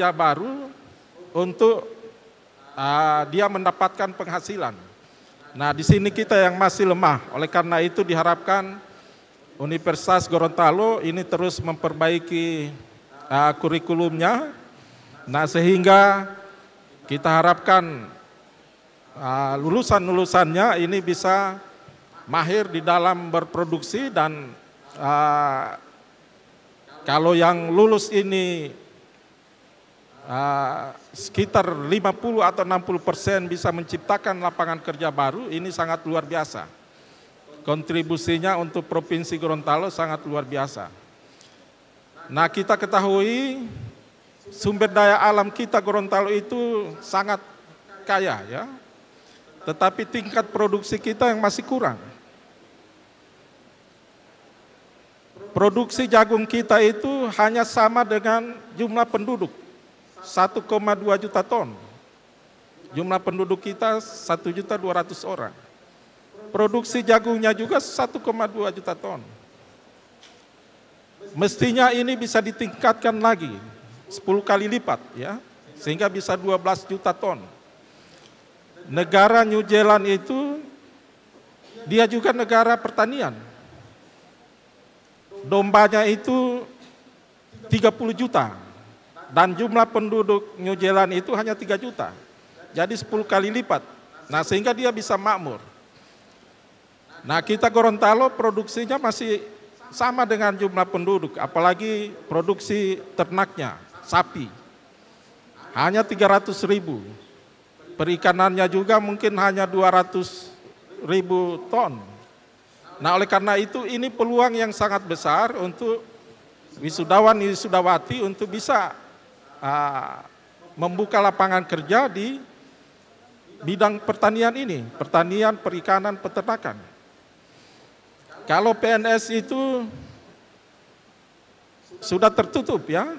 kerja baru untuk dia mendapatkan penghasilan. Nah, di sini kita yang masih lemah. Oleh karena itu diharapkan Universitas Gorontalo ini terus memperbaiki kurikulumnya. Nah, sehingga kita harapkan lulusan-lulusannya ini bisa mahir di dalam berproduksi dan kalau yang lulus ini sekitar 50 atau 60% bisa menciptakan lapangan kerja baru, ini sangat luar biasa. Kontribusinya untuk Provinsi Gorontalo sangat luar biasa. Nah, kita ketahui sumber daya alam kita Gorontalo itu sangat kaya ya. Tetapi tingkat produksi kita yang masih kurang. Produksi jagung kita itu hanya sama dengan jumlah penduduk, 1,2 juta ton. Jumlah penduduk kita 1.200.000 orang. Produksi jagungnya juga 1,2 juta ton. Mestinya ini bisa ditingkatkan lagi, 10 kali lipat ya, sehingga bisa 12 juta ton. Negara New Zealand itu, dia juga negara pertanian. Dombanya itu 30 juta dan jumlah penduduk New Zealand itu hanya 3 juta. Jadi 10 kali lipat. Nah, sehingga dia bisa makmur. Nah, kita Gorontalo produksinya masih sama dengan jumlah penduduk, apalagi produksi ternaknya, sapi. Hanya 300.000. Perikanannya juga mungkin hanya 200.000 ton. Nah, oleh karena itu ini peluang yang sangat besar untuk wisudawan-wisudawati untuk bisa membuka lapangan kerja di bidang pertanian ini, pertanian, perikanan, peternakan. Kalau PNS itu sudah tertutup ya.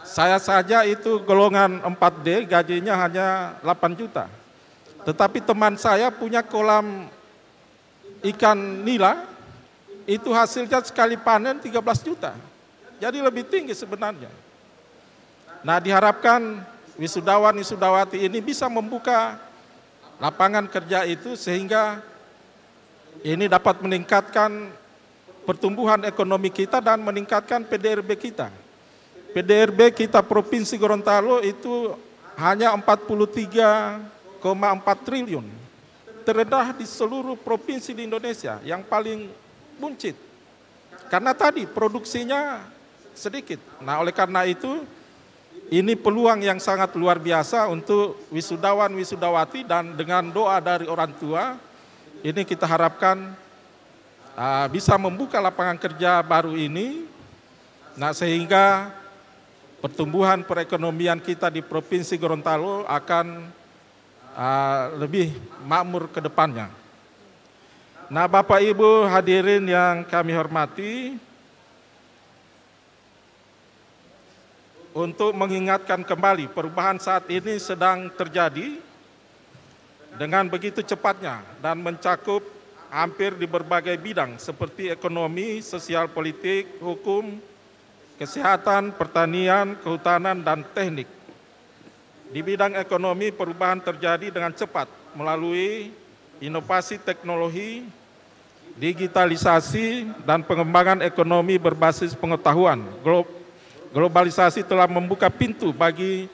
Saya saja itu golongan 4D, gajinya hanya 8 juta. Tetapi teman saya punya kolam ikan nila, itu hasilnya sekali panen 13 juta. Jadi lebih tinggi sebenarnya. Nah, diharapkan wisudawan-wisudawati ini bisa membuka lapangan kerja itu sehingga ini dapat meningkatkan pertumbuhan ekonomi kita dan meningkatkan PDRB kita. PDRB kita Provinsi Gorontalo itu hanya 43,4 triliun. Terendah di seluruh provinsi di Indonesia, yang paling buncit. Karena tadi produksinya sedikit. Nah, oleh karena itu ini peluang yang sangat luar biasa untuk wisudawan-wisudawati dan dengan doa dari orang tua ini kita harapkan bisa membuka lapangan kerja baru ini. Nah, sehingga pertumbuhan perekonomian kita di Provinsi Gorontalo akan lebih makmur ke depannya. Nah, Bapak Ibu hadirin yang kami hormati, untuk mengingatkan kembali perubahan saat ini sedang terjadi dengan begitu cepatnya dan mencakup hampir di berbagai bidang seperti ekonomi, sosial politik, hukum, kesehatan, pertanian, kehutanan, dan teknik. Di bidang ekonomi, perubahan terjadi dengan cepat melalui inovasi teknologi, digitalisasi, dan pengembangan ekonomi berbasis pengetahuan. Globalisasi telah membuka pintu bagi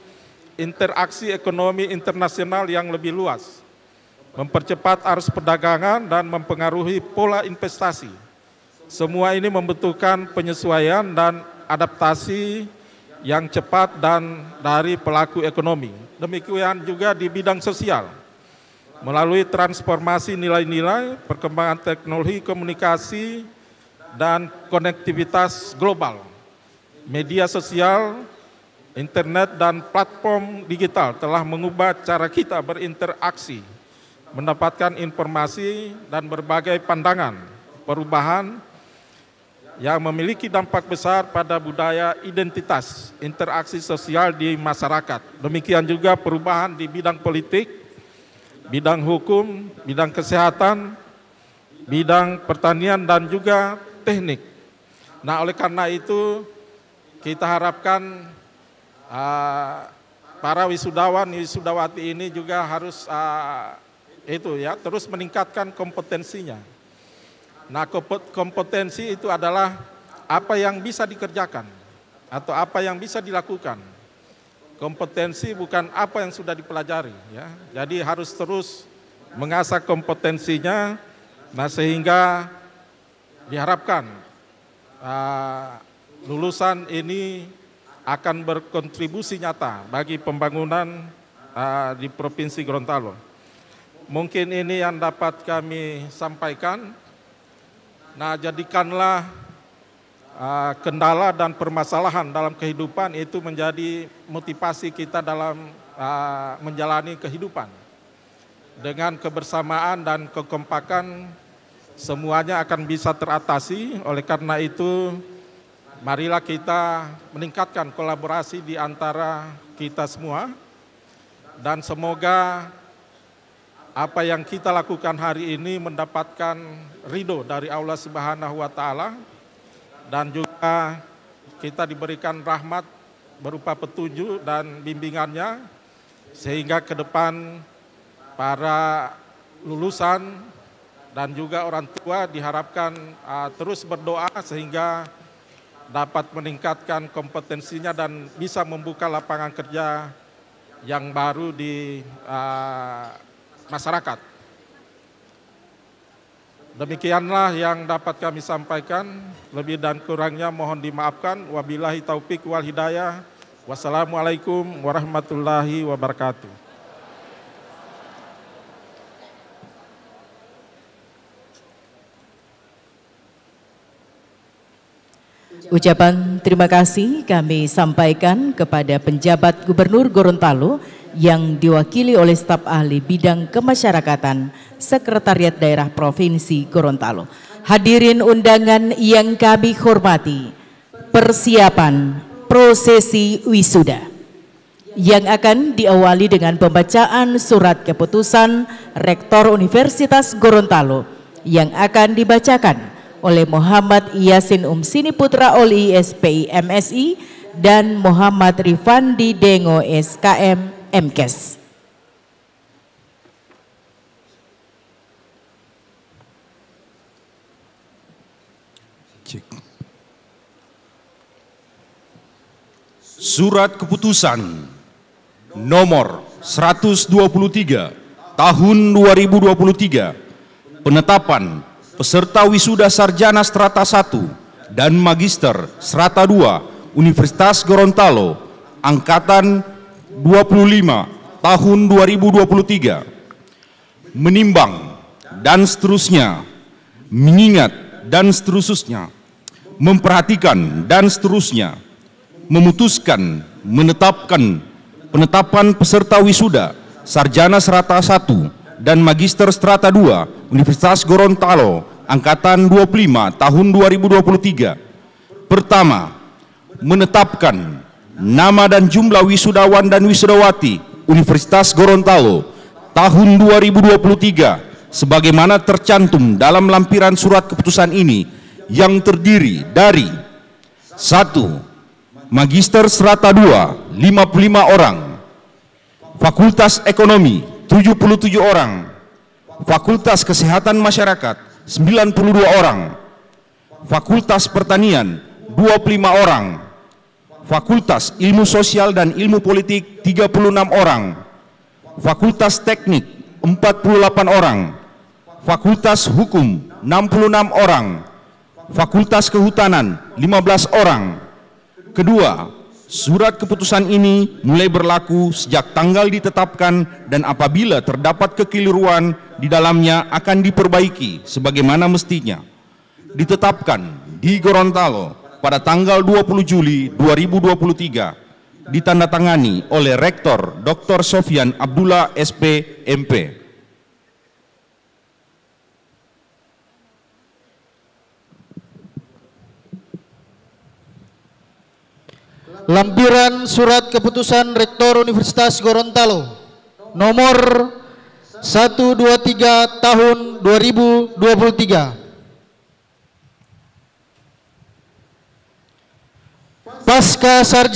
interaksi ekonomi internasional yang lebih luas, mempercepat arus perdagangan, dan mempengaruhi pola investasi. Semua ini membutuhkan penyesuaian dan adaptasi yang cepat dan dari pelaku ekonomi. Demikian juga di bidang sosial, melalui transformasi nilai-nilai, perkembangan teknologi komunikasi, dan konektivitas global. Media sosial, internet, dan platform digital telah mengubah cara kita berinteraksi, mendapatkan informasi, dan berbagai pandangan. Perubahan yang memiliki dampak besar pada budaya identitas, interaksi sosial di masyarakat. Demikian juga perubahan di bidang politik, bidang hukum, bidang kesehatan, bidang pertanian, dan juga teknik. Nah, oleh karena itu kita harapkan para wisudawan, wisudawati ini juga harus terus meningkatkan kompetensinya. Nah, kompetensi itu adalah apa yang bisa dikerjakan atau apa yang bisa dilakukan. Kompetensi bukan apa yang sudah dipelajari, ya. Jadi harus terus mengasah kompetensinya, nah sehingga diharapkan lulusan ini akan berkontribusi nyata bagi pembangunan di Provinsi Gorontalo. Mungkin ini yang dapat kami sampaikan. Nah, jadikanlah kendala dan permasalahan dalam kehidupan itu menjadi motivasi kita dalam menjalani kehidupan. Dengan kebersamaan dan kekompakan semuanya akan bisa teratasi. Oleh karena itu, marilah kita meningkatkan kolaborasi di antara kita semua, dan semoga apa yang kita lakukan hari ini mendapatkan ridho dari Allah Subhanahu wa Ta'ala, dan juga kita diberikan rahmat berupa petunjuk dan bimbingannya, sehingga ke depan para lulusan dan juga orang tua diharapkan terus berdoa sehingga dapat meningkatkan kompetensinya dan bisa membuka lapangan kerja yang baru di masyarakat. Demikianlah yang dapat kami sampaikan. Lebih dan kurangnya mohon dimaafkan. Wabillahi taufik wal hidayah. Wassalamualaikum warahmatullahi wabarakatuh. Ucapan terima kasih kami sampaikan kepada penjabat Gubernur Gorontalo yang diwakili oleh staf ahli bidang kemasyarakatan Sekretariat Daerah Provinsi Gorontalo. Hadirin undangan yang kami hormati, persiapan prosesi wisuda yang akan diawali dengan pembacaan surat keputusan Rektor Universitas Gorontalo yang akan dibacakan oleh Muhammad Yasin Umsini Putra Oli SPI MSI dan Muhammad Rifandi Dengo SKM MKes. Surat Keputusan nomor 123 tahun 2023 penetapan peserta wisuda sarjana strata 1 dan magister strata 2 Universitas Gorontalo angkatan 25 tahun 2023, menimbang dan seterusnya, mengingat dan seterusnya, memperhatikan dan seterusnya, memutuskan menetapkan penetapan peserta wisuda sarjana strata 1 dan magister strata 2 Universitas Gorontalo angkatan 25 tahun 2023. Pertama, menetapkan nama dan jumlah wisudawan dan wisudawati Universitas Gorontalo tahun 2023 sebagaimana tercantum dalam lampiran surat keputusan ini, yang terdiri dari 1. Magister strata 2 55 orang, Fakultas Ekonomi 77 orang, Fakultas Kesehatan Masyarakat 92 orang, Fakultas Pertanian 25 orang, Fakultas Ilmu Sosial dan Ilmu Politik 36 orang, Fakultas Teknik 48 orang, Fakultas Hukum 66 orang, Fakultas Kehutanan 15 orang. Kedua, surat keputusan ini mulai berlaku sejak tanggal ditetapkan dan apabila terdapat kekeliruan di dalamnya akan diperbaiki sebagaimana mestinya. Ditetapkan di Gorontalo pada tanggal 20 Juli 2023, ditandatangani oleh Rektor Dr. Sofyan Abdullah SP MP. Lampiran Surat Keputusan Rektor Universitas Gorontalo nomor 123 tahun 2023. Pasca Sarjana